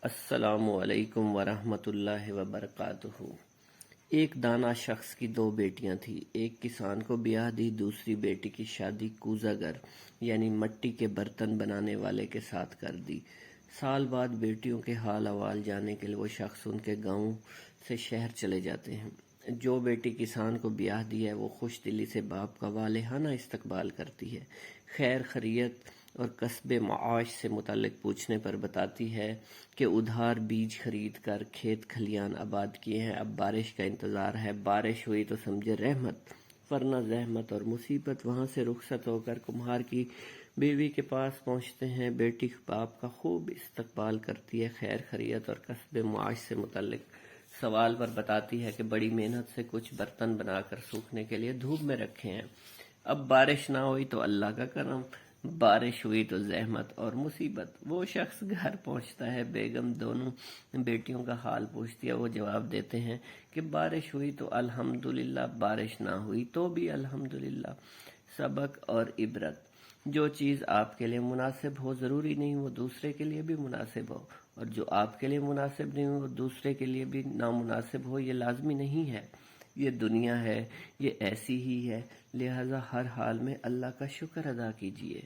السلام علیکم ورحمۃ اللہ وبرکاتہ۔ ایک دانا شخص کی دو بیٹیاں تھیں۔ ایک کسان کو بیاہ دی، دوسری بیٹی کی شادی کوزہ گر یعنی مٹی کے برتن بنانے والے کے ساتھ کر دی۔ سال بعد بیٹیوں کے حال احوال جاننے کے لیے وہ شخص ان کے گاؤں سے شہر چلے جاتے ہیں۔ جو بیٹی کسان کو بیاہ دی ہے وہ خوش دلی سے باپ کا والہانہ استقبال کرتی ہے، خیر خیریت اور کسب معاش سے متعلق پوچھنے پر بتاتی ہے کہ ادھار بیج خرید کر کھیت کھلیان آباد کیے ہیں، اب بارش کا انتظار ہے، بارش ہوئی تو سمجھے رحمت ورنہ زحمت اور مصیبت۔ وہاں سے رخصت ہو کر کمہار کی بیوی کے پاس پہنچتے ہیں۔ بیٹی باپ کا خوب استقبال کرتی ہے، خیر خیریت اور کسب معاش سے متعلق سوال پر بتاتی ہے کہ بڑی محنت سے کچھ برتن بنا کر سوکھنے کے لیے دھوپ میں رکھے ہیں، اب بارش نہ ہوئی تو اللہ کا کرم، بارش ہوئی تو زحمت اور مصیبت۔ وہ شخص گھر پہنچتا ہے، بیگم دونوں بیٹیوں کا حال پوچھتی ہے۔ وہ جواب دیتے ہیں کہ بارش ہوئی تو الحمدللہ، بارش نہ ہوئی تو بھی الحمدللہ۔ سبق اور عبرت: جو چیز آپ کے لیے مناسب ہو ضروری نہیں وہ دوسرے کے لیے بھی مناسب ہو، اور جو آپ کے لیے مناسب نہیں ہو وہ دوسرے کے لیے بھی نامناسب ہو، یہ لازمی نہیں ہے۔ یہ دنیا ہے، یہ ایسی ہی ہے، لہٰذا ہر حال میں اللہ کا شکر ادا کیجیے۔